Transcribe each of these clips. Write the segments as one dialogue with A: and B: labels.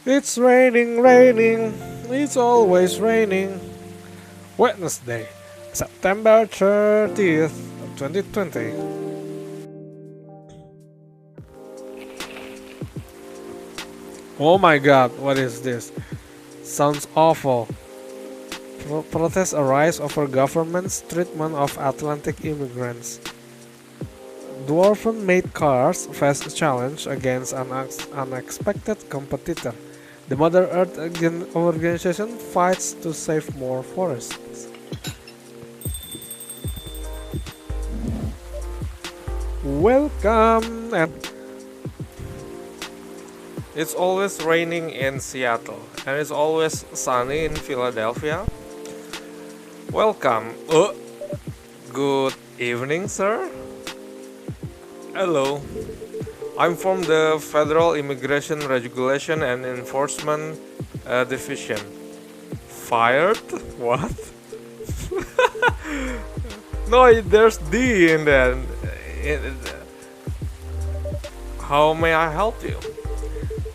A: It's raining, raining, it's always raining. Wednesday, September 30th, 2020. Oh my god, what is this? Sounds awful. Protests arise over government's treatment of Atlantic immigrants. Dwarven-made cars face a challenge against an unexpected competitor. The Mother Earth organization fights to save more forests. Welcome, and it's always raining in Seattle, and it's always sunny in Philadelphia. Welcome. Good evening, sir. Hello. I'm from the Federal Immigration Regulation and Enforcement Division. Fired? What? No, there's D in that. How may I help you?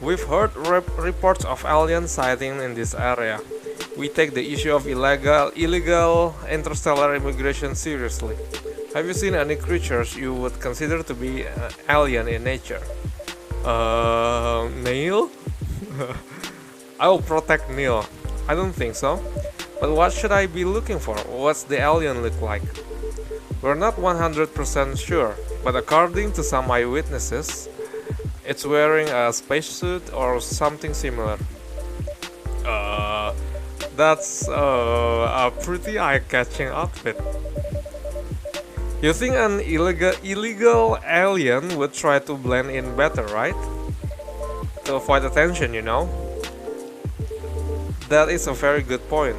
A: We've heard reports of alien sighting in this area. We take the issue of illegal interstellar immigration seriously. Have you seen any creatures you would consider to be alien in nature? Neil? I'll protect Neil. I don't think so. But what should I be looking for? What's the alien look like? We're not 100% sure, but according to some eyewitnesses, it's wearing a spacesuit or something similar. That's a pretty eye-catching outfit. You think an illegal alien would try to blend in better, right? To avoid attention, you know? That is a very good point.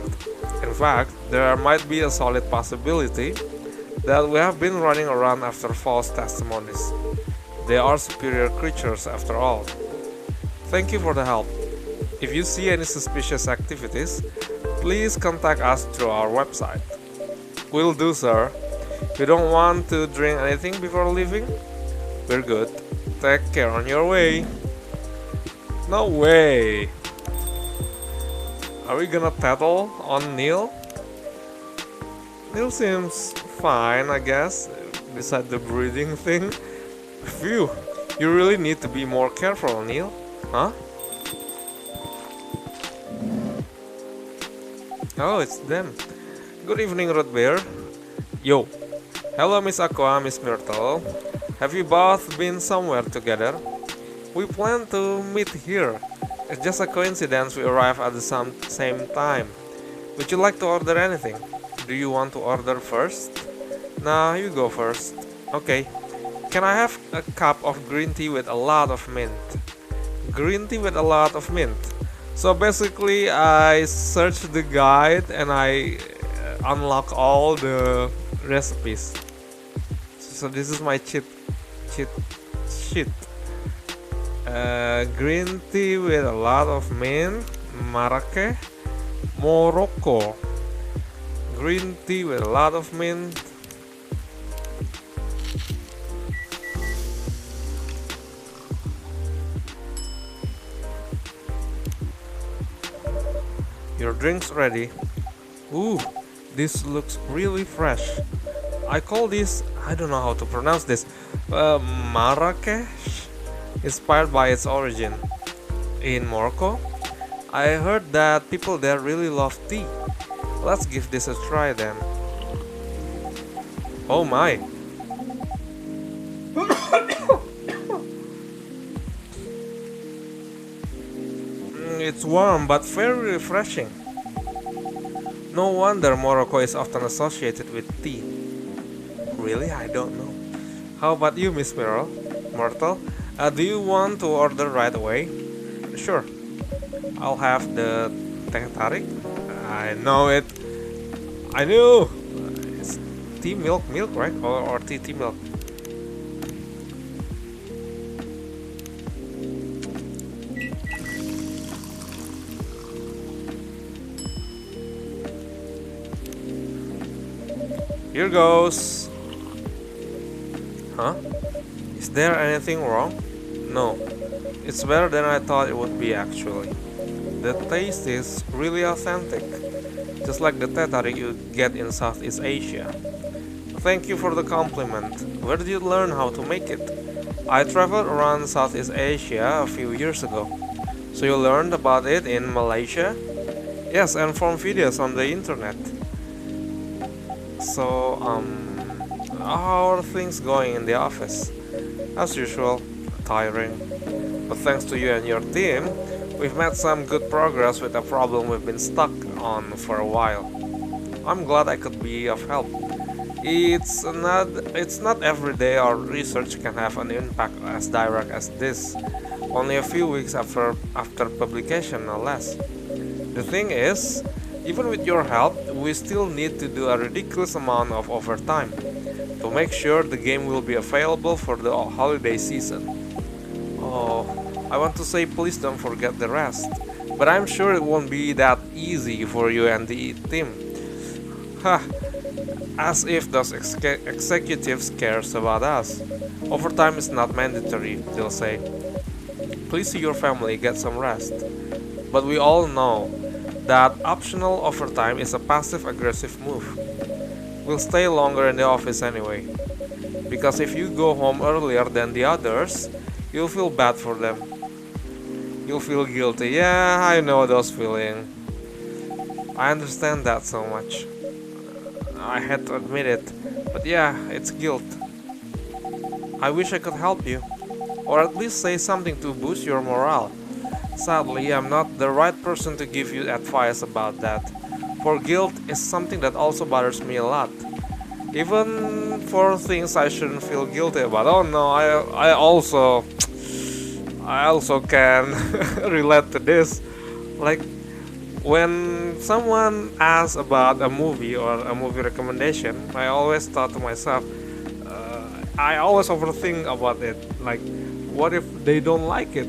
A: In fact, there might be a solid possibility that we have been running around after false testimonies. They are superior creatures after all. Thank you for the help. If you see any suspicious activities, please contact us through our website. Will do, sir. You don't want to drink anything before leaving? We're good. Take care on your way. No way. Are we gonna tattle on Neil? Neil seems fine, I guess, beside the breathing thing. Phew, you really need to be more careful, Neil. Huh? Oh, it's them. Good evening, Rootbeer. Yo. Hello, Miss Aqua, Miss Myrtle. Have you both been somewhere together? We plan to meet here. It's just a coincidence we arrive at the same time. Would you like to order anything? Do you want to order first? Nah, you go first. Okay. Can I have a cup of green tea with a lot of mint? Green tea with a lot of mint. So basically, I search the guide and I unlock all the recipes. So this is my cheat sheet. Green tea with a lot of mint, Marrakech, Morocco. Green tea with a lot of mint. Your drink's ready. Ooh, this looks really fresh. I call this, I don't know how to pronounce this, Marrakech, inspired by its origin. In Morocco, I heard that people there really love tea. Let's give this a try then. Oh my. It's warm but very refreshing. No wonder Morocco is often associated with tea. Really? I don't know. How about you, Miss Myrtle? Do you want to order right away? Sure. I'll have the teh tarik. I know it. I knew. It's tea milk, right? Or tea milk. Here goes. Huh? Is there anything wrong? No. It's better than I thought it would be actually. The taste is really authentic, just like the teh tarik you get in Southeast Asia. Thank you for the compliment. Where did you learn how to make it? I traveled around Southeast Asia a few years ago. So you learned about it in Malaysia? Yes, and from videos on the internet. So, how are things going in the office? As usual, tiring. But thanks to you and your team, we've made some good progress with a problem we've been stuck on for a while. I'm glad I could be of help. It's not every day our research can have an impact as direct as this. Only a few weeks after publication, no less. The thing is, even with your help, we still need to do a ridiculous amount of overtime to make sure the game will be available for the holiday season. Oh, I want to say please don't forget the rest, but I'm sure it won't be that easy for you and the team. Ha! As if those executives cares about us. Overtime is not mandatory, they'll say. Please see your family, get some rest. But we all know that optional overtime is a passive-aggressive move. We'll stay longer in the office anyway. Because if you go home earlier than the others, you'll feel bad for them. You'll feel guilty. Yeah, I know those feelings. I understand that so much. I had to admit it, but yeah, it's guilt. I wish I could help you, or at least say something to boost your morale. Sadly, I'm not the right person to give you advice about that, for guilt is something that also bothers me a lot. Even for things I shouldn't feel guilty about. Oh no, I also can relate to this. Like, when someone asks about a movie or a movie recommendation, I always thought to myself, I always overthink about it. Like, what if they don't like it?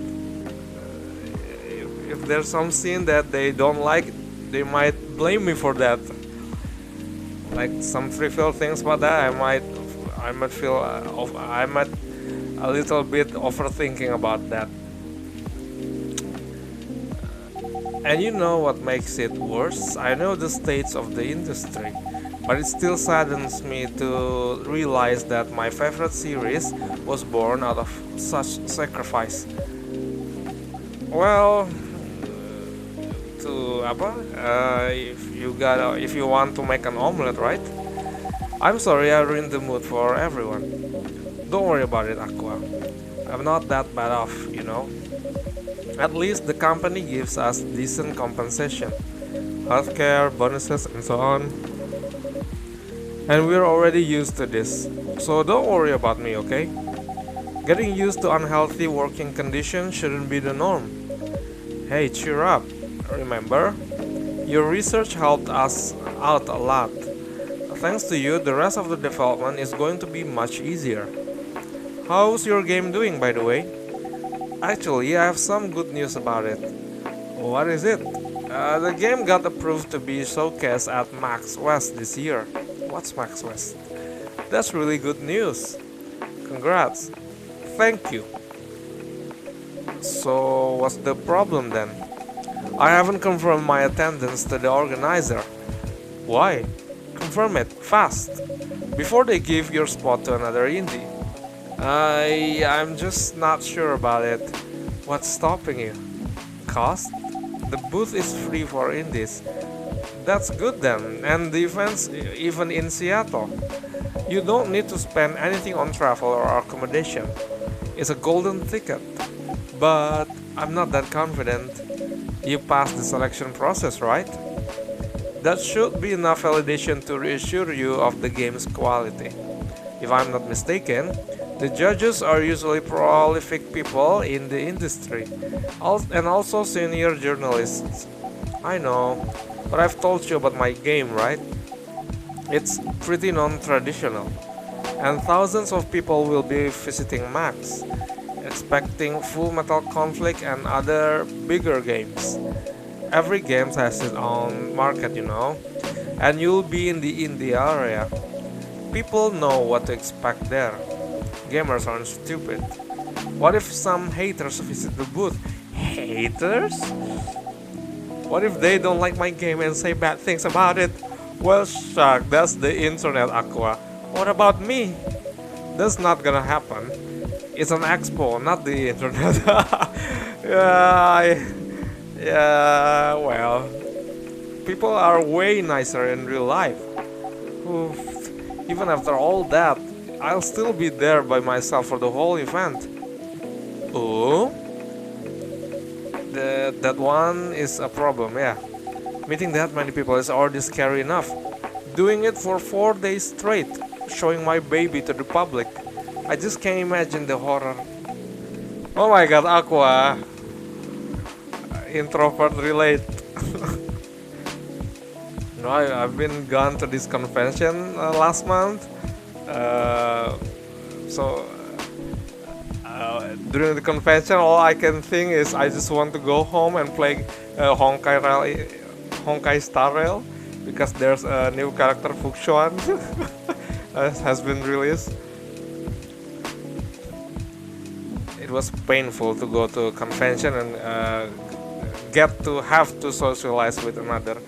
A: If there's some scene that they don't like, they might blame me for that. Like some trivial things about that, I might feel, I might a little bit overthinking about that. And you know what makes it worse? I know the states of the industry, but it still saddens me to realize that my favorite series was born out of such sacrifice. Well, if you want to make an omelette, right? I'm sorry I ruined the mood for everyone. Don't worry about it, Aqua. I'm not that bad off, you know. At least the company gives us decent compensation, healthcare, bonuses, and so on. And we're already used to this, so don't worry about me, okay? Getting used to unhealthy working conditions shouldn't be the norm. Hey, cheer up. Remember, your research helped us out a lot. Thanks to you, the rest of the development is going to be much easier. How's your game doing, by the way? Actually, I have some good news about it. What is it? The game got approved to be showcased at Max West this year. What's Max West? That's really good news. Congrats. Thank you. So, what's the problem then? I haven't confirmed my attendance to the organizer. Why? Confirm it, fast. Before they give your spot to another indie. I'm just not sure about it. What's stopping you? Cost? The booth is free for indies. That's good then, and the event's even in Seattle. You don't need to spend anything on travel or accommodation. It's a golden ticket. But I'm not that confident. You passed the selection process, right? That should be enough validation to reassure you of the game's quality. If I'm not mistaken, the judges are usually prolific people in the industry, and also senior journalists. I know, but I've told you about my game, right? It's pretty non-traditional, and thousands of people will be visiting Max, expecting Full Metal Conflict and other bigger games. Every game has its own market, you know, and you'll be in the indie area. People know what to expect there. Gamers aren't stupid. What if some haters visit the booth? Haters? What if they don't like my game and say bad things about it? Well, shuck, that's the internet, Aqua. What about me? That's not gonna happen. It's an expo, not the internet. Yeah, well, people are way nicer in real life. Oof. Even after all that, I'll still be there by myself for the whole event. Oh? That one is a problem, yeah. Meeting that many people is already scary enough. Doing it for 4 days straight, showing my baby to the public. I just can't imagine the horror. Oh my god, Aqua. Introvert relate. No, I've been gone to this convention last month. During the convention, all I can think is I just want to go home and play Honkai Star Rail because there's a new character Fuxuan has been released. It was painful to go to a convention and have to socialize with another.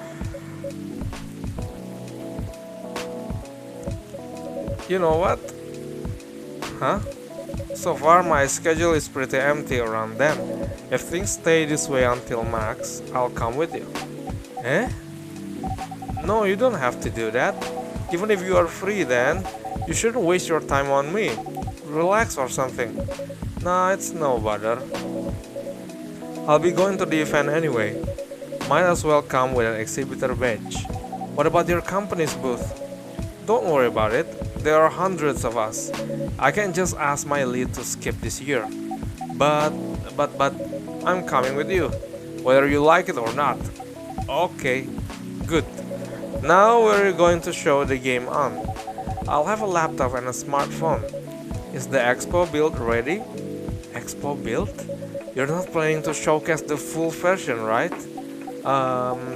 A: You know what? Huh? So far my schedule is pretty empty around then. If things stay this way until max, I'll come with you. Eh? No, you don't have to do that. Even if you are free then, you shouldn't waste your time on me. Relax or something. Nah, it's no bother. I'll be going to the event anyway. Might as well come with an exhibitor badge. What about your company's booth? Don't worry about it. There are hundreds of us. I can just ask my lead to skip this year. But I'm coming with you, whether you like it or not. Okay, good. Now we're going to show the game on. I'll have a laptop and a smartphone. Is the expo build ready? Expo build? You're not planning to showcase the full version, right?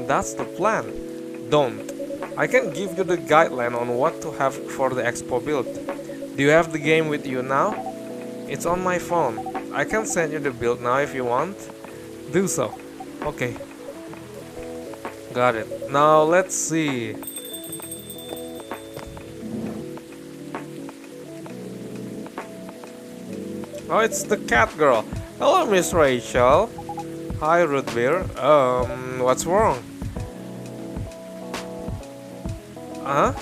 A: That's the plan. Don't. I can give you the guideline on what to have for the expo build. Do you have the game with you now? It's on my phone. I can send you the build now if you want. Do so. Okay. Got it. Now let's see. Oh, it's the cat girl. Hello, Miss Rachel. Hi, Rootbeer. What's wrong? Huh?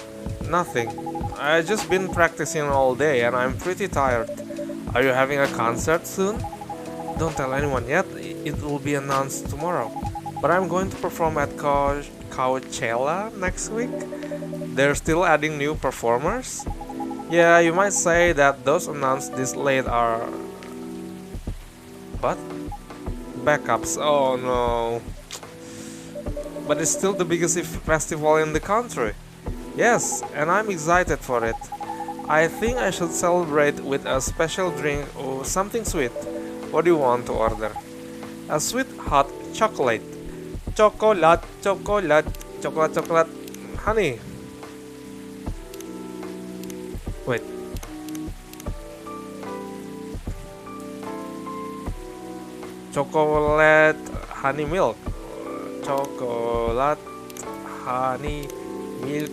A: Nothing. I've just been practicing all day and I'm pretty tired. Are you having a concert soon? Don't tell anyone yet. It will be announced tomorrow. But I'm going to perform at Coachella next week. They're still adding new performers. Yeah, you might say that those announced this late are... What? Backups. Oh no. But it's still the biggest festival in the country. Yes, and I'm excited for it. I think I should celebrate with a special drink or something sweet. What do you want to order? A sweet hot chocolate. Chocolate, chocolate, chocolate, chocolate, honey. Wait. Chocolate, honey milk. Chocolate, honey milk.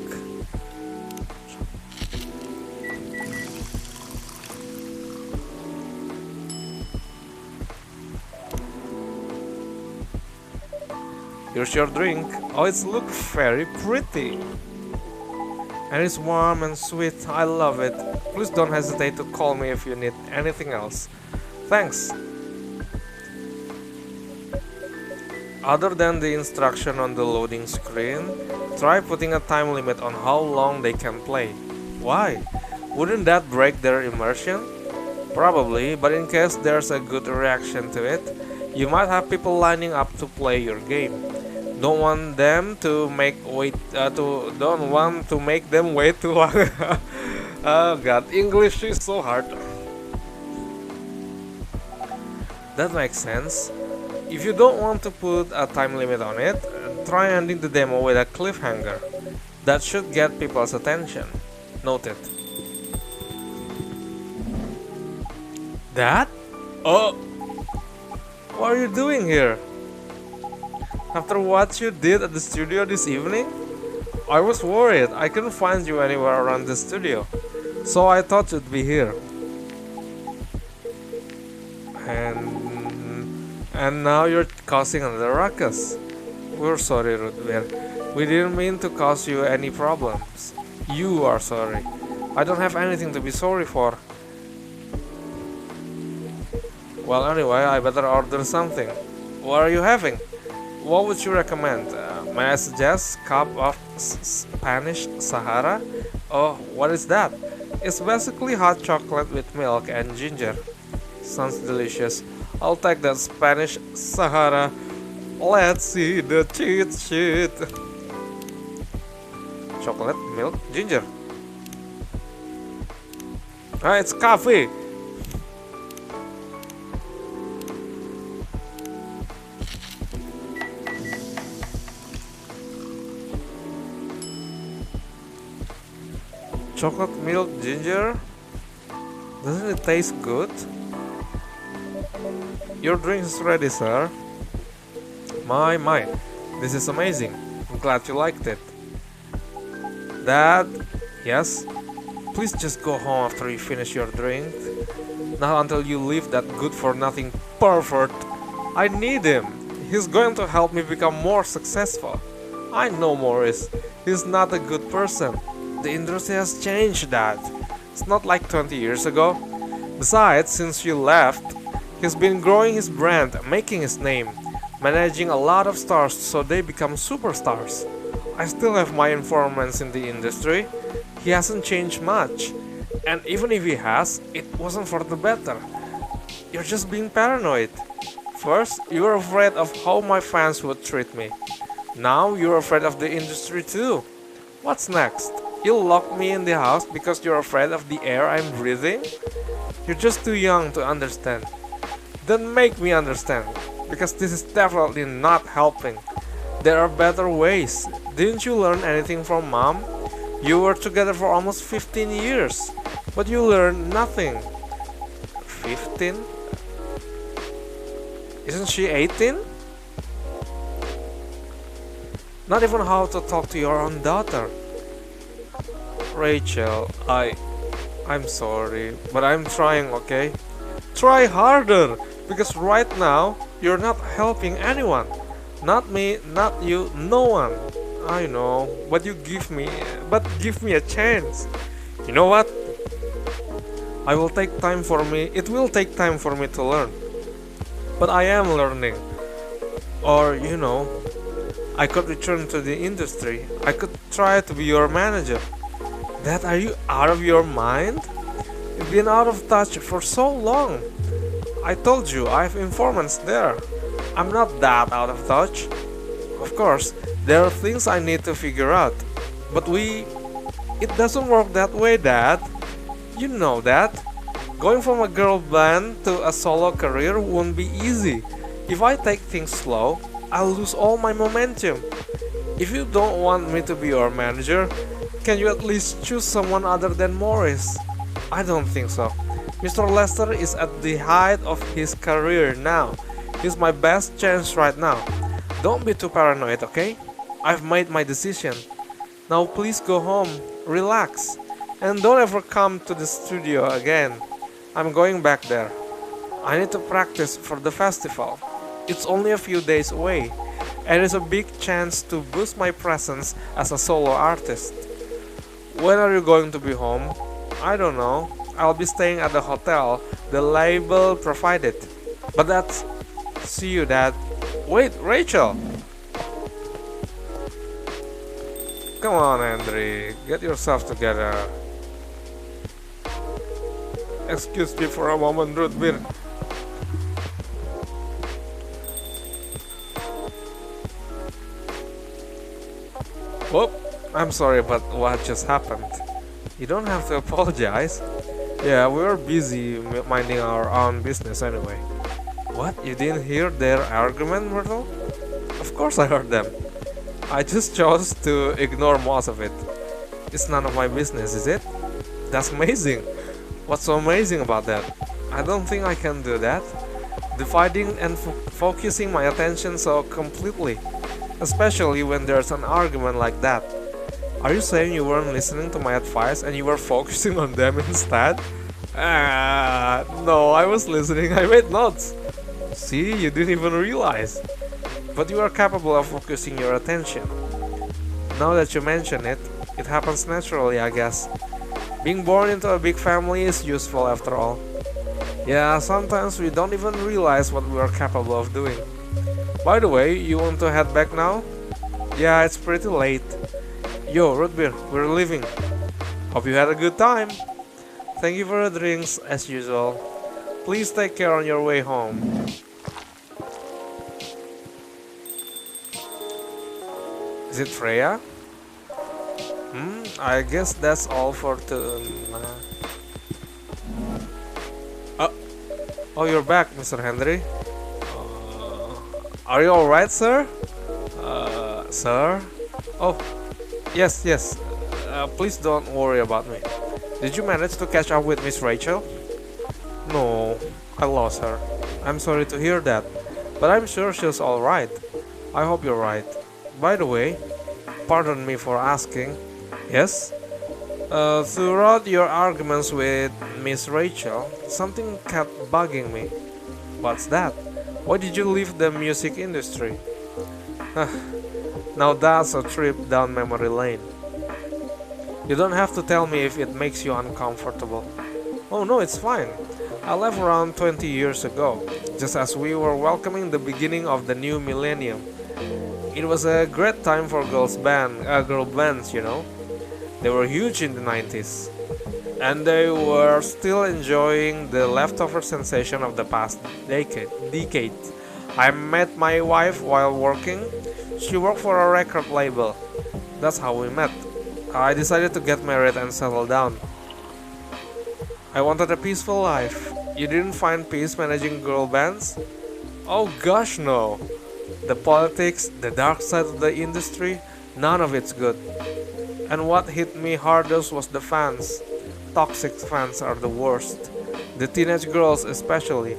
A: Here's your drink. Oh, it looks very pretty. And it's warm and sweet. I love it. Please don't hesitate to call me if you need anything else. Thanks. Other than the instruction on the loading screen, try putting a time limit on how long they can play. Why? Wouldn't that break their immersion? Probably, but in case there's a good reaction to it, you might have people lining up to play your game. Don't want them to make them wait too long. Oh god, English is so hard. That makes sense. If you don't want to put a time limit on it, try ending the demo with a cliffhanger. That should get people's attention. Noted. That? Oh, what are you doing here? After what you did at the studio this evening? I was worried. I couldn't find you anywhere around the studio. So I thought you'd be here. And now you're causing another ruckus. We're sorry, Rootbeer. We didn't mean to cause you any problems. You are sorry. I don't have anything to be sorry for. Well, anyway, I better order something. What are you having? What would you recommend? May I suggest cup of Spanish Sahara? Oh, what is that? It's basically hot chocolate with milk and ginger. Sounds delicious. I'll take that Spanish Sahara. Let's see the cheat sheet. Chocolate, milk, ginger. Ah, it's coffee. Chocolate, milk, ginger. Doesn't it taste good? Your drink is ready, sir. My, this is amazing. I'm glad you liked it. Dad, yes? Please just go home after you finish your drink. Not until you leave that good-for-nothing pervert. I need him. He's going to help me become more successful. I know Morris. He's not a good person. The industry has changed, Dad. It's not like 20 years ago. Besides, since you left, he's been growing his brand, making his name, managing a lot of stars so they become superstars. I still have my informants in the industry. He hasn't changed much. And even if he has, it wasn't for the better. You're just being paranoid. First, you're afraid of how my fans would treat me. Now, you're afraid of the industry too. What's next? You'll lock me in the house because you're afraid of the air I'm breathing? You're just too young to understand. Then make me understand, because this is definitely not helping. There are better ways. Didn't you learn anything from Mom? You were together for almost 15 years, but you learned nothing. 15? Isn't she 18? Not even how to talk to your own daughter. Rachel, I'm sorry, but I'm trying, okay? Try harder, because right now, you're not helping anyone. Not me, not you, no one. I know, but give me a chance. You know what? It will take time for me to learn. But I am learning. Or, I could return to the industry. I could try to be your manager. Dad, are you out of your mind? You've been out of touch for so long. I told you, I have informants there. I'm not that out of touch. Of course, there are things I need to figure out. But it doesn't work that way, Dad. You know that. Going from a girl band to a solo career won't be easy. If I take things slow, I'll lose all my momentum. If you don't want me to be your manager, can you at least choose someone other than Morris? I don't think so. Mr. Lester is at the height of his career now. He's my best chance right now. Don't be too paranoid, okay? I've made my decision. Now please go home, relax, and don't ever come to the studio again. I'm going back there. I need to practice for the festival. It's only a few days away, and it's a big chance to boost my presence as a solo artist. When are you going to be home? I don't know. I'll be staying at the hotel the label provided. But that's... See you, Dad. Wait, Rachel! Come on, Andre. Get yourself together. Excuse me for a moment, Rootbeer. Whoop! I'm sorry about what just happened. You don't have to apologize. Yeah, we were busy minding our own business anyway. What? You didn't hear their argument, Myrtle? Of course I heard them. I just chose to ignore most of it. It's none of my business, is it? That's amazing. What's so amazing about that? I don't think I can do that. Dividing and focusing my attention so completely, especially when there's an argument like that. Are you saying you weren't listening to my advice and you were focusing on them instead? No, I was listening. I made notes. See, you didn't even realize. But you are capable of focusing your attention. Now that you mention it, it happens naturally, I guess. Being born into a big family is useful after all. Yeah, sometimes we don't even realize what we are capable of doing. By the way, you want to head back now? Yeah, it's pretty late. Yo, Rootbeer, we're leaving. Hope you had a good time. Thank you for the drinks, as usual. Please take care on your way home. Is it Freya? I guess that's all for tonight. Oh, you're back, Mr. Henry. Are you alright, sir? Sir? Oh, yes. Please don't worry about me. Did you manage to catch up with Miss Rachel? No, I lost her. I'm sorry to hear that, but I'm sure she's alright. I hope you're right. By the way, pardon me for asking. Yes? Throughout your arguments with Miss Rachel, something kept bugging me. What's that? Why did you leave the music industry? Now that's a trip down memory lane. You don't have to tell me if it makes you uncomfortable. Oh no, it's fine. I left around 20 years ago, just as we were welcoming the beginning of the new millennium. It was a great time for girl bands, you know. They were huge in the 90s. And they were still enjoying the leftover sensation of the past decade. I met my wife while working. She worked for a record label. That's how we met. I decided to get married and settle down. I wanted a peaceful life. You didn't find peace managing girl bands? Oh gosh, no. The politics, the dark side of the industry, none of it's good. And what hit me hardest was the fans. Toxic fans are the worst. The teenage girls especially.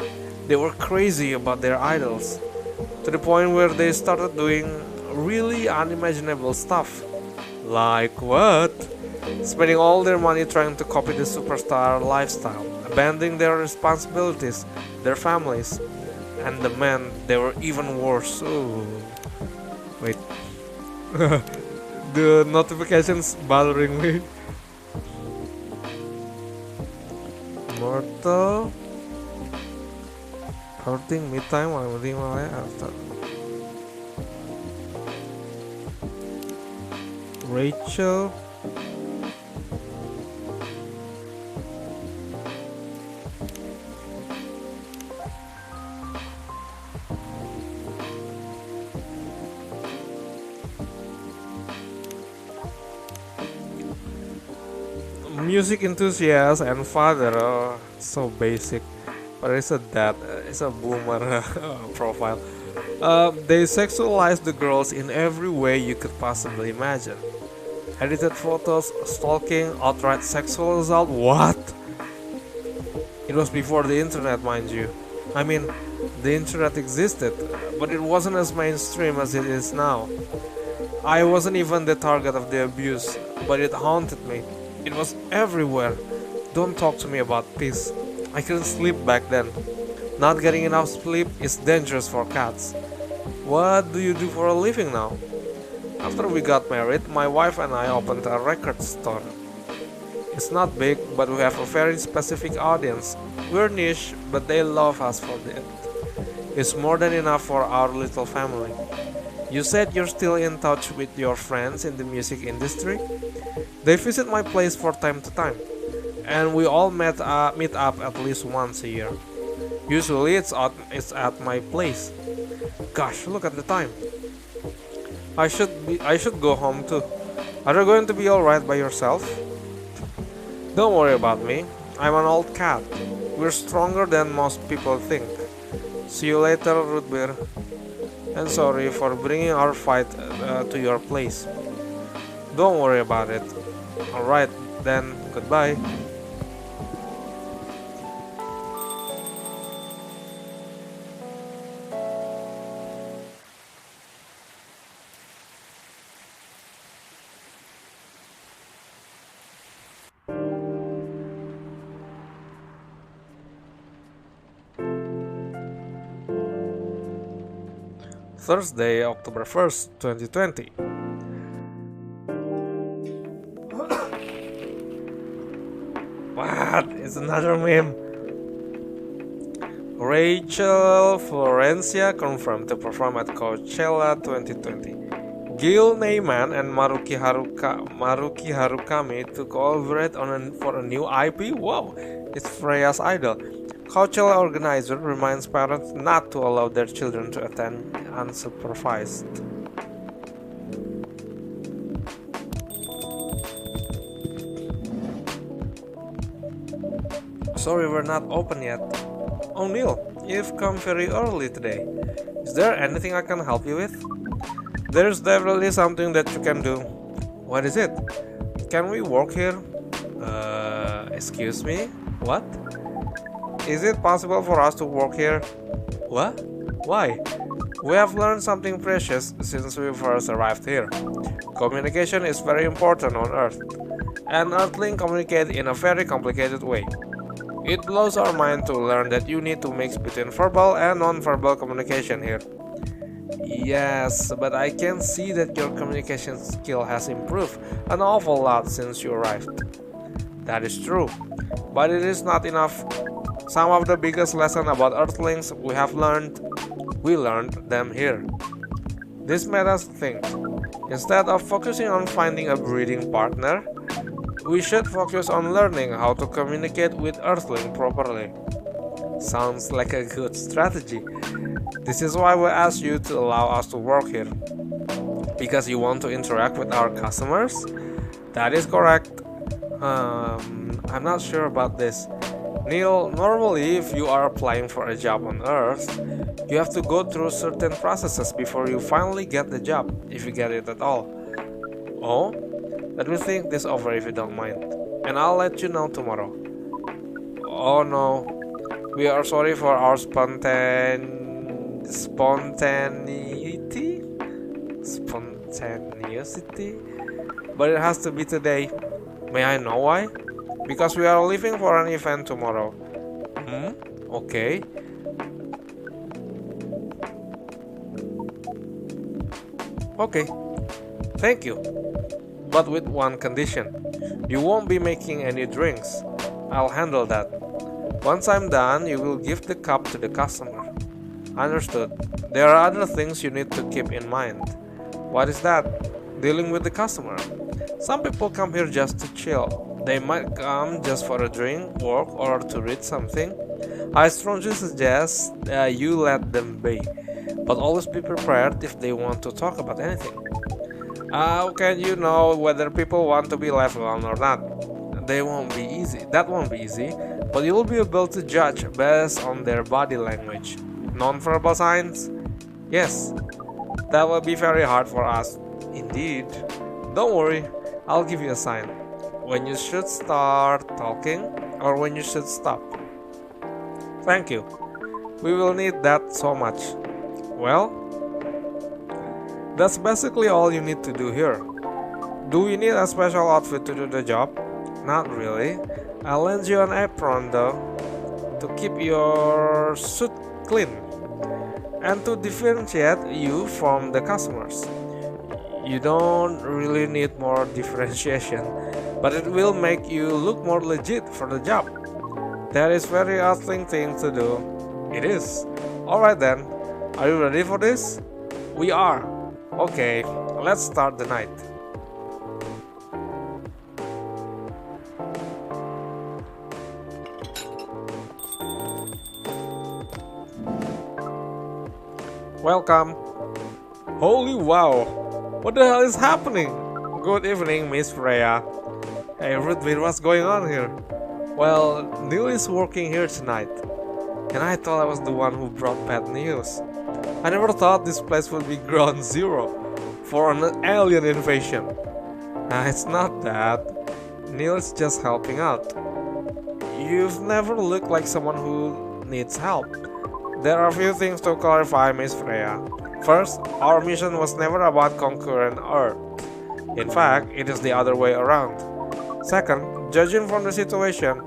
A: They were crazy about their idols, to the point where they started doing really unimaginable stuff. Like what? Spending all their money trying to copy the superstar lifestyle, abandoning their responsibilities, their families. And the men, they were even worse. Ooh. Wait. The notifications bothering me. Mortal hurting me time while I'm my after Rachel. Music enthusiast and father, so basic, but it's a boomer profile. They sexualize the girls in every way you could possibly imagine. Edited photos, stalking, outright sexual assault. What? It was before the internet, mind you. I mean, the internet existed, but it wasn't as mainstream as it is now. I wasn't even the target of the abuse, but it haunted me. It was everywhere. Don't talk to me about peace. I couldn't sleep back then. Not getting enough sleep is dangerous for cats. What do you do for a living now? After we got married, my wife and I opened a record store. It's not big, but we have a very specific audience. We're niche, but they love us for it. It's more than enough for our little family. You said you're still in touch with your friends in the music industry? They visit my place from time to time, and we all meet up at least once a year. Usually it's at my place. Gosh, look at the time. I should go home too. Are you going to be alright by yourself? Don't worry about me. I'm an old cat. We're stronger than most people think. See you later, Rootbeer. And sorry for bringing our fight to your place. Don't worry about it. Alright, then, goodbye. Thursday, October 1st, 2020. What? It's another meme. Rachel Florencia confirmed to perform at Coachella 2020. Gil Neyman and Maruki Harukami to collaborate for a new IP? Wow, it's Freya's idol. Coachella organizer reminds parents not to allow their children to attend unsupervised. Sorry, we're not open yet. Oh, Neil, you've come very early today. Is there anything I can help you with? There's definitely something that you can do. What is it? Can we work here? Excuse me? What? Is it possible for us to work here? What? Why? We have learned something precious since we first arrived here. Communication is very important on Earth, and Earthlings communicate in a very complicated way. It blows our mind to learn that you need to mix between verbal and non-verbal communication here. Yes, but I can see that your communication skill has improved an awful lot since you arrived. That is true, but it is not enough. Some of the biggest lessons about Earthlings we learned them here. This made us think. Instead of focusing on finding a breeding partner, we should focus on learning how to communicate with Earthling properly. Sounds like a good strategy. This is why we asked you to allow us to work here. Because you want to interact with our customers? That is correct. I'm not sure about this. Neil, normally if you are applying for a job on Earth, you have to go through certain processes before you finally get the job, if you get it at all. Oh? Let me think this over if you don't mind, and I'll let you know tomorrow. Oh no, we are sorry for our spontaneity, but it has to be today. May I know why? Because we are leaving for an event tomorrow. Okay. Okay, thank you. But with one condition. You won't be making any drinks. I'll handle that. Once I'm done, you will give the cup to the customer. Understood. There are other things you need to keep in mind. What is that? Dealing with the customer. Some people come here just to chill. They might come just for a drink, work, or to read something. I strongly suggest you let them be. But always be prepared if they want to talk about anything. How can you know whether people want to be left alone or not? That won't be easy, but you will be able to judge based on their body language. Non-verbal signs? Yes, that will be very hard for us. Indeed. Don't worry, I'll give you a sign. When you should start talking or when you should stop. Thank you. We will need that so much. Well, that's basically all you need to do here. Do you need a special outfit to do the job? Not really. I'll lend you an apron though, to keep your suit clean and to differentiate you from the customers. You don't really need more differentiation, but it will make you look more legit for the job. That is very Earthling thing to do. It is. Alright then, are you ready for this? We are. Okay, let's start the night. Welcome. Holy wow! What the hell is happening? Good evening, Miss Freya. Hey, Rootbeer, what's going on here? Well, Neil is working here tonight, and I thought I was the one who brought bad news. I never thought this place would be ground zero for an alien invasion. Nah, it's not that. Neil's just helping out. You've never looked like someone who needs help. There are a few things to clarify, Miss Freya. First, our mission was never about conquering Earth. In fact, it is the other way around. Second, judging from the situation,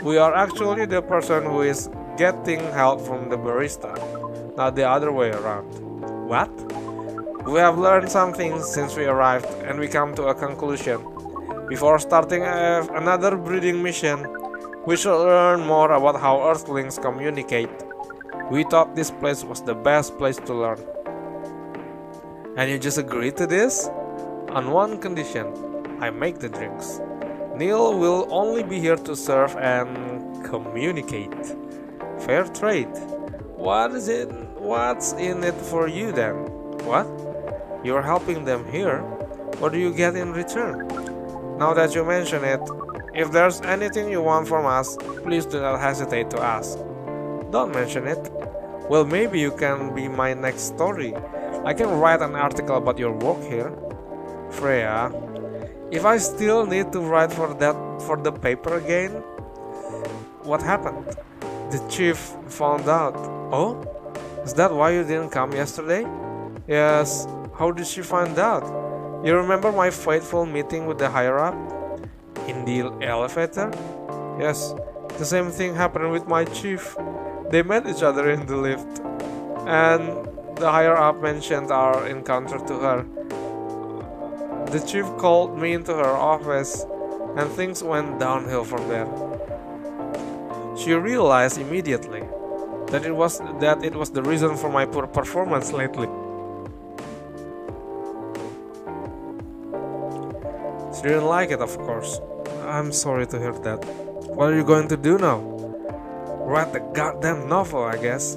A: we are actually the person who is getting help from the barista, not the other way around. What? We have learned something since we arrived, and we come to a conclusion. Before starting another breeding mission, we should learn more about how Earthlings communicate. We thought this place was the best place to learn. And you just agreed to this? On one condition, I make the drinks. Neil will only be here to serve and communicate. Fair trade. What's in it for you then? What? You're helping them here? What do you get in return? Now that you mention it, if there's anything you want from us, please do not hesitate to ask. Don't mention it. Well, maybe you can be my next story. I can write an article about your work here. Freya, if I still need to write for the paper again? What happened? The chief found out. Oh? Is that why you didn't come yesterday? Yes. How did she find out? You remember my fateful meeting with the higher-up? In the elevator? Yes. The same thing happened with my chief. They met each other in the lift. And the higher-up mentioned our encounter to her. The chief called me into her office, and things went downhill from there. She realized immediately that it was the reason for my poor performance lately. She didn't like it, of course. I'm sorry to hear that. What are you going to do now? Write the goddamn novel, I guess.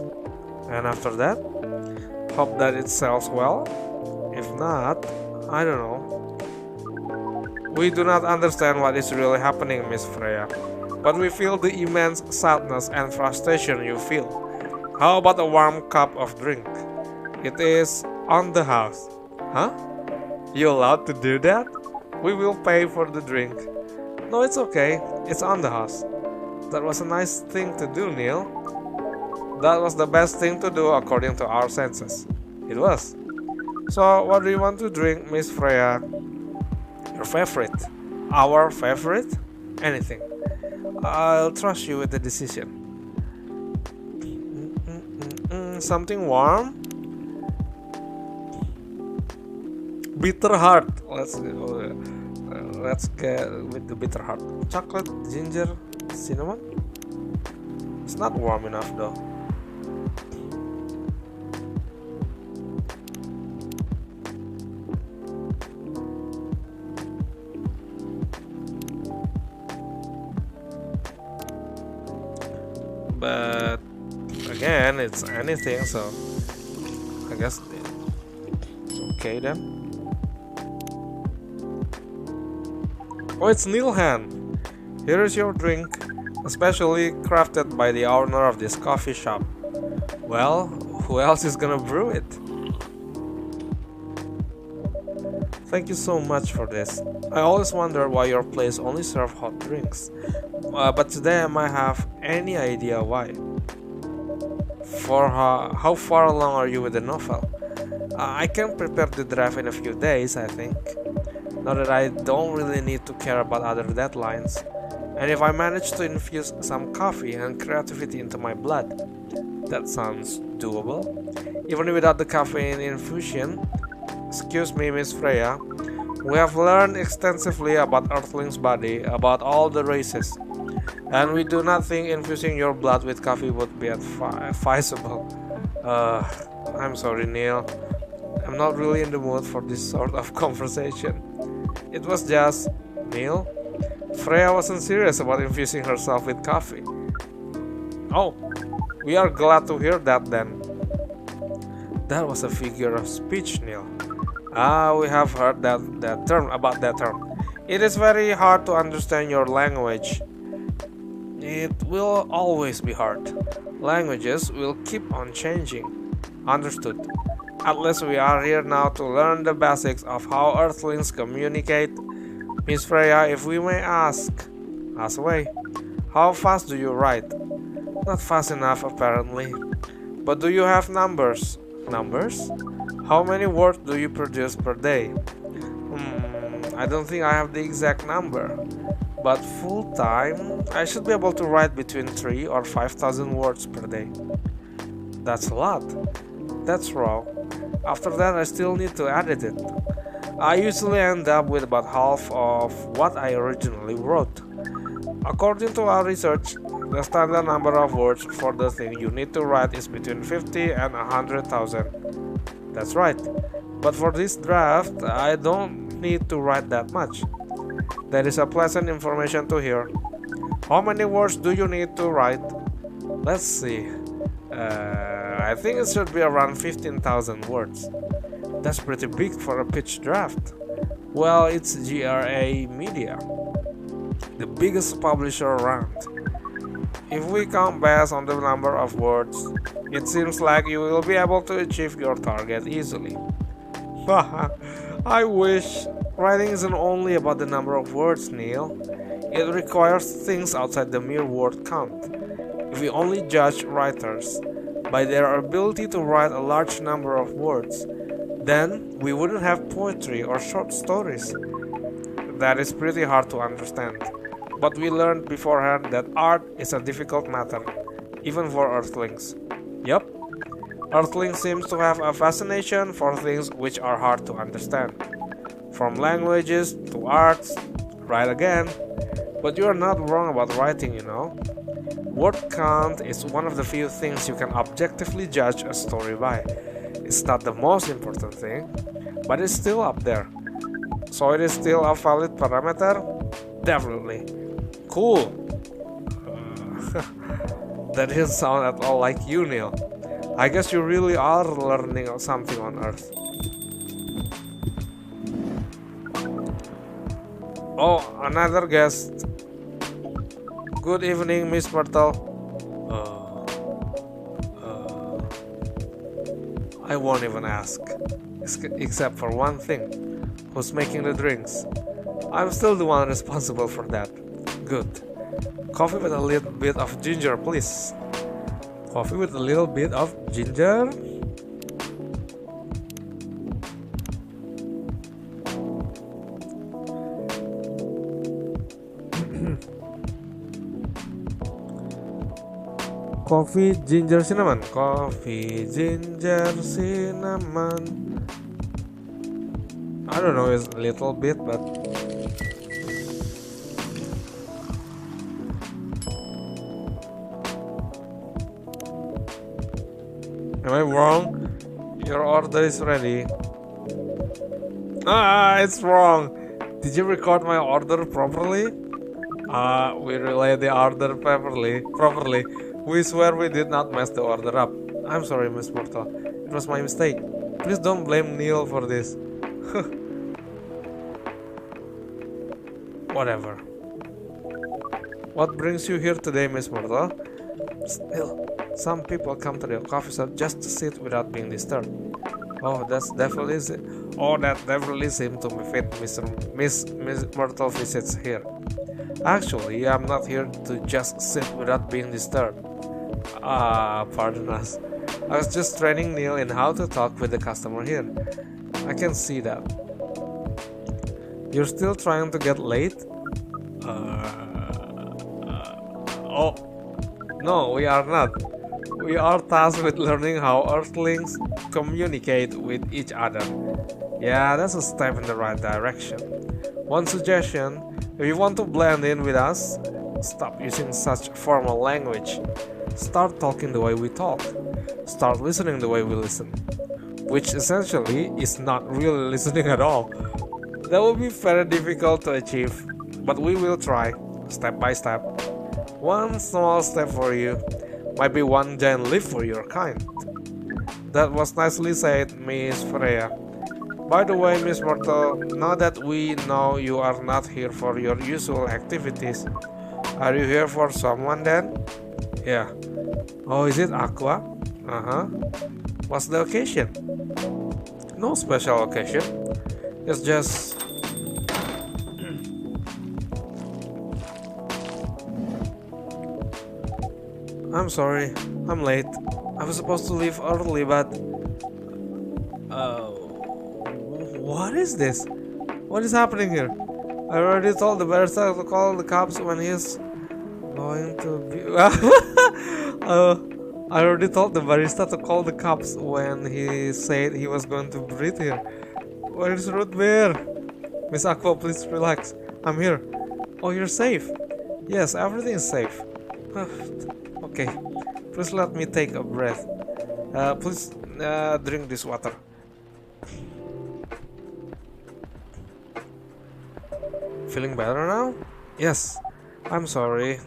A: And after that? Hope that it sells well? If not, I don't know. We do not understand what is really happening, Miss Freya, but we feel the immense sadness and frustration you feel. How about a warm cup of drink? It is on the house. Huh? You allowed to do that? We will pay for the drink. No, it's okay. It's on the house. That was a nice thing to do, Neil. That was the best thing to do according to our senses. It was. So, what do you want to drink, Miss Freya? Your favorite? Our favorite? Anything. I'll trust you with the decision. Something warm? Bitter heart. Let's get with the bitter heart. Chocolate, ginger, cinnamon. It's not warm enough though. But again, it's anything, so I guess it's okay then. Oh, it's Neilhan. Here is your drink, especially crafted by the owner of this coffee shop. Well, who else is gonna brew it? Thank you so much for this. I always wonder why your place only serves hot drinks. But today I might have any idea why. For how far along are you with the novel? I can prepare the draft in a few days, I think. Now that I don't really need to care about other deadlines. And if I manage to infuse some coffee and creativity into my blood, that sounds doable. Even without the caffeine infusion. Excuse me, Miss Freya. We have learned extensively about Earthling's body, about all the races. And we do not think infusing your blood with coffee would be advisable. I'm sorry, Neil. I'm not really in the mood for this sort of conversation. It was just, Neil, Freya wasn't serious about infusing herself with coffee. Oh, we are glad to hear that then. That was a figure of speech, Neil. We have heard that term. It is very hard to understand your language. It will always be hard. Languages will keep on changing. Understood. At least we are here now to learn the basics of how Earthlings communicate. Miss Freya, if we may ask away. How fast do you write? Not fast enough, apparently. But do you have numbers? Numbers? How many words do you produce per day? I don't think I have the exact number. But full time, I should be able to write between 3,000 or 5,000 words per day. That's a lot. That's raw. After that, I still need to edit it. I usually end up with about half of what I originally wrote. According to our research, the standard number of words for the thing you need to write is between 50 and 100,000. That's right. But for this draft, I don't need to write that much. That is a pleasant information to hear. How many words do you need to write? Let's see. I think it should be around 15,000 words. That's pretty big for a pitch draft. Well, it's GRA Media, the biggest publisher around. If we count based on the number of words, it seems like you will be able to achieve your target easily. I wish. Writing isn't only about the number of words, Neil. It requires things outside the mere word count. If we only judge writers by their ability to write a large number of words, then we wouldn't have poetry or short stories. That is pretty hard to understand. But we learned beforehand that art is a difficult matter, even for Earthlings. Yup, Earthlings seems to have a fascination for things which are hard to understand. From languages to arts, right again. But you are not wrong about writing, you know. Word count is one of the few things you can objectively judge a story by. It's not the most important thing, but it's still up there. So it is still a valid parameter? Definitely. Cool. That didn't sound at all like you, Neil. I guess you really are learning something on Earth. Oh, another guest. Good evening, Miss Myrtle. I won't even ask. Except for one thing. Who's making the drinks? I'm still the one responsible for that. Good. Coffee with a little bit of ginger, please. Coffee with a little bit of ginger? Coffee, ginger, cinnamon. Coffee, ginger, cinnamon. I don't know, it's a little bit, but am I wrong? Your order is ready. It's wrong. Did you record my order properly? We relayed the order properly. We swear we did not mess the order up. I'm sorry, Miss Myrtle. It was my mistake. Please don't blame Neil for this. Whatever. What brings you here today, Miss Myrtle? Still, some people come to the coffee shop just to sit without being disturbed. That definitely seems to fit Miss Myrtle visits here. Actually, I'm not here to just sit without being disturbed. Pardon us. I was just training Neil in how to talk with the customer here. I can see that. You're still trying to get late? No, we are not. We are tasked with learning how Earthlings communicate with each other. Yeah, that's a step in the right direction. One suggestion, if you want to blend in with us, stop using such formal language. Start talking the way we talk. Start listening the way we listen. Which essentially is not really listening at all. That will be very difficult to achieve, but we will try, step by step. One small step for you might be one giant leap for your kind. That was nicely said, Miss Freya. By the way, Miss Myrtle, now that we know you are not here for your usual activities, are you here for someone then? Yeah. Oh, is it Aqua? What's the occasion? No special occasion. It's just... I'm sorry, I'm late. I was supposed to leave early, but... What is this? What is happening here? I already told the barrister to call the cops when he's going to be... I already told the barista to call the cops when he said he was going to breathe here. Where is Rootbeer? Miss Aqua, please relax. I'm here. Oh, you're safe. Yes, everything is safe. Okay, please let me take a breath. Please drink this water. Feeling better now? Yes. I'm sorry.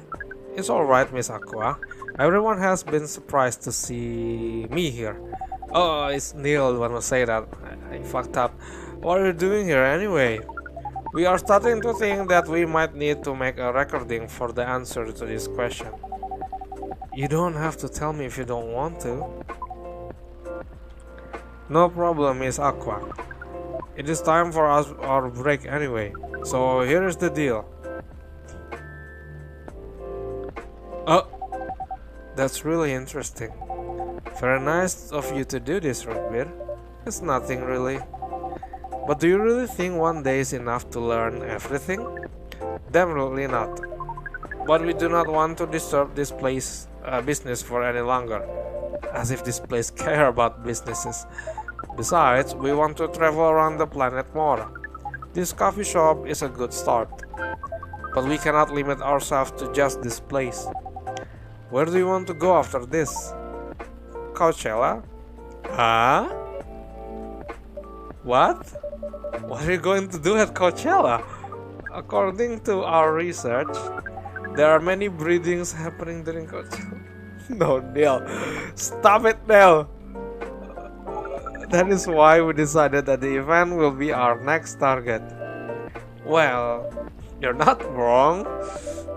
A: It's alright, Miss Aqua. Everyone has been surprised to see me here. Oh, it's Neil when I say that. I fucked up. What are you doing here anyway? We are starting to think that we might need to make a recording for the answer to this question. You don't have to tell me if you don't want to. No problem, Miss Aqua. It is time for our break anyway. So here is the deal. Oh, that's really interesting. Very nice of you to do this, Rootbeer. It's nothing really. But do you really think one day is enough to learn everything? Definitely not. But we do not want to disturb this business for any longer. As if this place cares about businesses. Besides, we want to travel around the planet more. This coffee shop is a good start. But we cannot limit ourselves to just this place. Where do you want to go after this? Coachella? Huh? What? What are you going to do at Coachella? According to our research, there are many breedings happening during Coachella. No, Neil. Stop it, Neil. That is why we decided that the event will be our next target. Well, you're not wrong.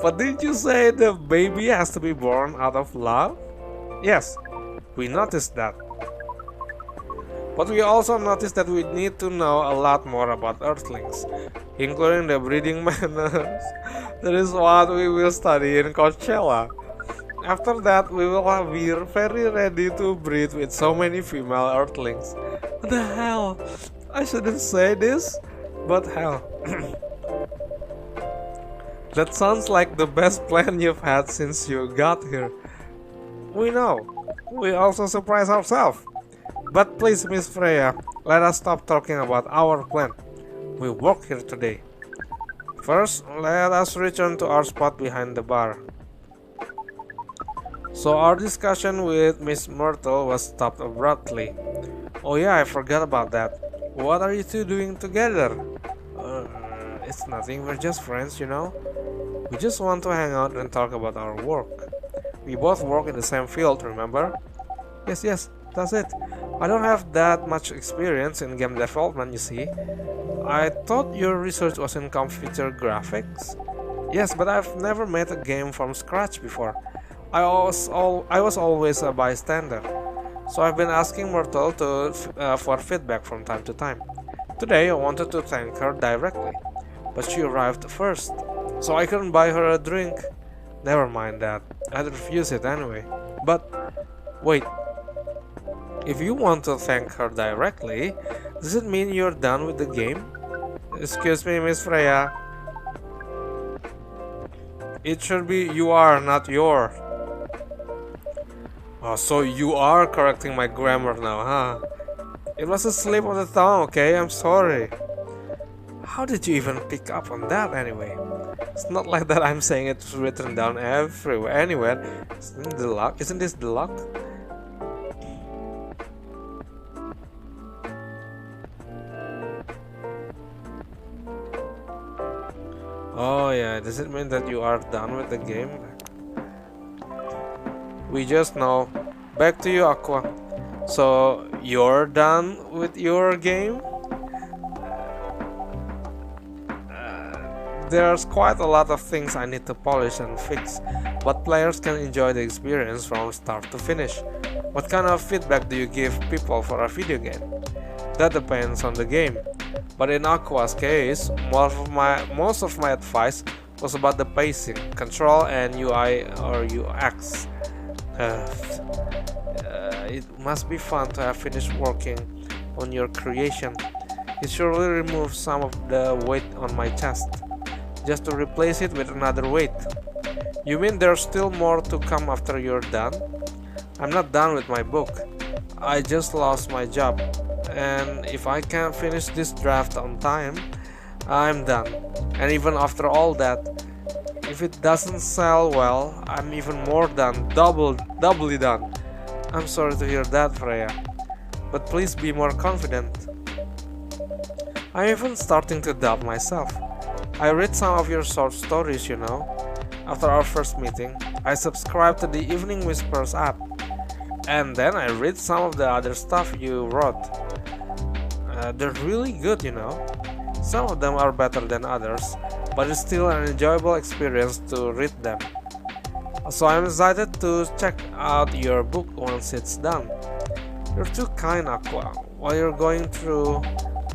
A: But didn't you say the baby has to be born out of love? Yes, we noticed that. But we also noticed that we need to know a lot more about Earthlings, including the breeding manners. That is what we will study in Coachella. After that, we will be very ready to breed with so many female Earthlings. What the hell? I shouldn't say this, but hell. That sounds like the best plan you've had since you got here. We know. We also surprise ourselves. But please, Miss Freya, let us stop talking about our plan. We work here today. First, let us return to our spot behind the bar. So our discussion with Miss Myrtle was stopped abruptly. Oh yeah, I forgot about that. What are you two doing together? It's nothing, we're just friends, you know. We just want to hang out and talk about our work. We both work in the same field, remember? Yes, that's it. I don't have that much experience in game development, you see. I thought your research was in computer graphics. Yes, but I've never made a game from scratch before. I was always a bystander. So I've been asking Myrtle for feedback from time to time. Today I wanted to thank her directly, but she arrived first, so I couldn't buy her a drink. Never mind that, I'd refuse it anyway. But wait, if you want to thank her directly, does it mean you're done with the game? Excuse me, Miss Freya. It should be you are, not your. Oh, so you are correcting my grammar now, huh? It was a slip of the tongue, okay? I'm sorry. How did you even pick up on that anyway? It's not like that I'm saying it's written down everywhere, anywhere. Isn't this the lock? Oh yeah, does it mean that you are done with the game? We just know. Back to you, Aqua. So, you're done with your game? There's quite a lot of things I need to polish and fix, but players can enjoy the experience from start to finish. What kind of feedback do you give people for a video game? That depends on the game. But in Aqua's case, most of my advice was about the pacing, control, and UI or UX. It must be fun to have finished working on your creation. It surely removes some of the weight on my chest, just to replace it with another weight. You mean there's still more to come after you're done? I'm not done with my book. I just lost my job, and if I can't finish this draft on time, I'm done. And even after all that, if it doesn't sell well, I'm even more done, doubly done. I'm sorry to hear that, Freya, but please be more confident. I'm even starting to doubt myself. I read some of your short stories, you know. After our first meeting, I subscribed to the Evening Whispers app, and then I read some of the other stuff you wrote. They're really good, you know. Some of them are better than others, but it's still an enjoyable experience to read them. So I'm excited to check out your book once it's done. You're too kind, Aqua. What you're going through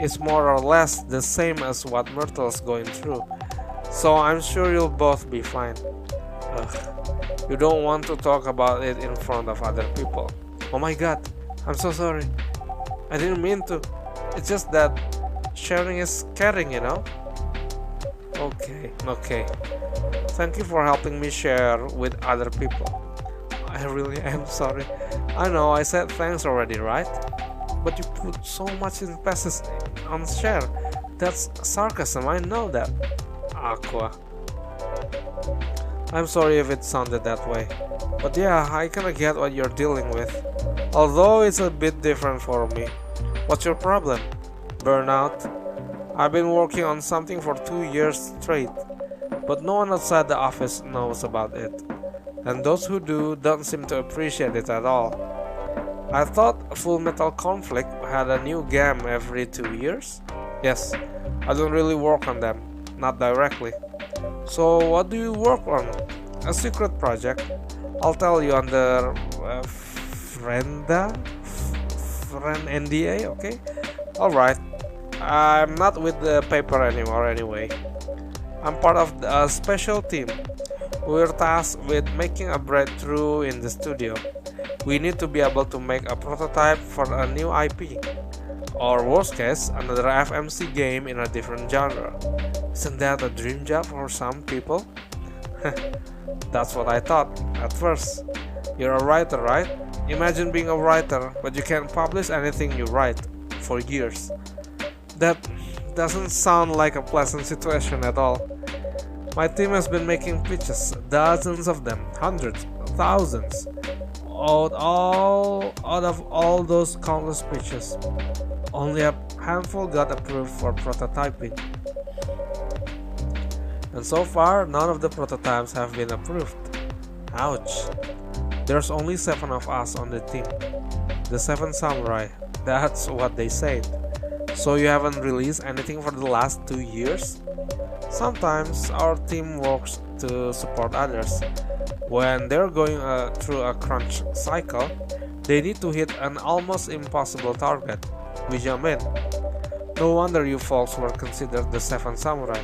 A: is more or less the same as what Myrtle's going through, so I'm sure you'll both be fine. Ugh. You don't want to talk about it in front of other people. Oh my god, I'm so sorry. I didn't mean to. It's just that sharing is caring, you know? Okay. Thank you for helping me share with other people. I really am sorry. I know I said thanks already, right? But you put so much emphasis on share. That's sarcasm, I know that. Aqua. I'm sorry if it sounded that way. But yeah, I kinda get what you're dealing with. Although it's a bit different for me. What's your problem? Burnout? I've been working on something for 2 years straight, but no one outside the office knows about it. And those who do don't seem to appreciate it at all. I thought Full Metal Conflict had a new game every 2 years? Yes, I don't really work on them, not directly. So what do you work on? A secret project. I'll tell you under friend NDA, okay? Alright, I'm not with the paper anymore anyway. I'm part of a special team. We're tasked with making a breakthrough in the studio. We need to be able to make a prototype for a new IP, or worst case, another FMC game in a different genre. Isn't that a dream job for some people? That's what I thought at first. You're a writer, right? Imagine being a writer, but you can't publish anything you write for years. That doesn't sound like a pleasant situation at all. My team has been making pitches, dozens of them, hundreds, thousands. Out of all those countless pitches, only a handful got approved for prototyping. And so far, none of the prototypes have been approved. Ouch. There's only 7 of us on the team. The 7 samurai, that's what they said. So you haven't released anything for the last 2 years? Sometimes our team works to support others. When they're going through a crunch cycle, they need to hit an almost impossible target. We jump in. No wonder you folks were considered the 7 samurai.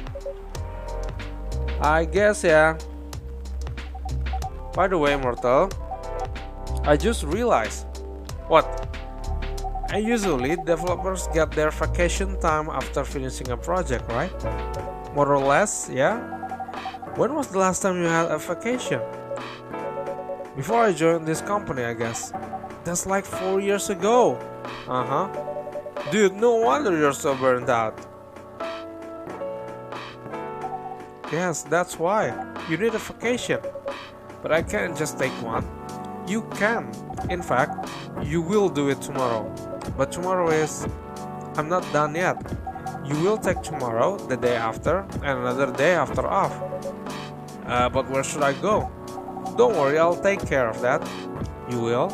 A: I guess, yeah. By the way, Myrtle, I just realized. What? And usually developers get their vacation time after finishing a project, right? More or less, yeah? When was the last time you had a vacation? Before I joined this company, I guess. That's like 4 years ago. Dude, no wonder you're so burned out. Yes, that's why. You need a vacation. But I can't just take one. You can. In fact, you will do it tomorrow. But tomorrow is... I'm not done yet. You will take tomorrow, the day after, and another day after off. But where should I go? Don't worry, I'll take care of that. You will?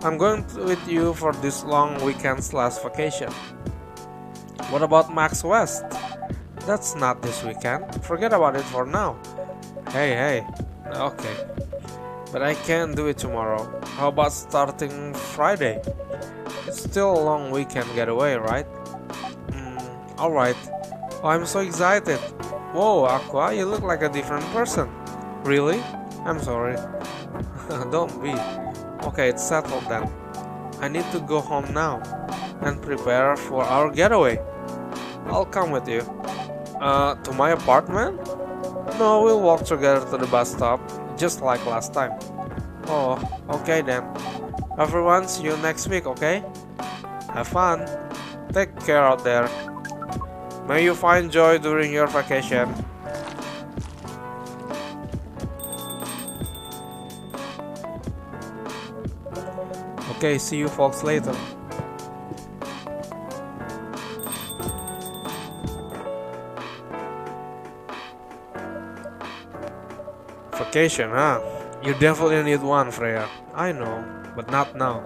A: I'm going with you for this long weekend/vacation. What about Max West? That's not this weekend. Forget about it for now. Hey. Okay. But I can't do it tomorrow. How about starting Friday? It's still a long weekend getaway, right? Alright. Oh, I'm so excited. Whoa, Aqua, you look like a different person. Really? I'm sorry. Don't be. Okay, it's settled then. I need to go home now and prepare for our getaway. I'll come with you. To my apartment? No, we'll walk together to the bus stop, just like last time. Oh, okay then. Everyone, see you next week, okay? Have fun. Take care out there. May you find joy during your vacation. Okay, see you folks later. Vacation, huh? You definitely need one, Freya. I know, but not now.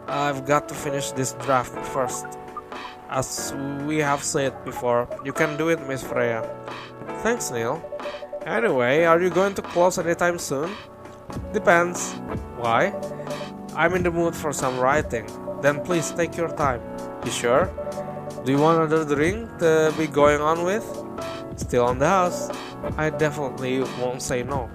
A: I've got to finish this draft first. As we have said before, you can do it, Miss Freya. Thanks, Neil. Anyway, are you going to close anytime soon? Depends. Why? I'm in the mood for some writing. Then please take your time. You sure? Do you want another drink to be going on with? Still on the house? I definitely won't say no.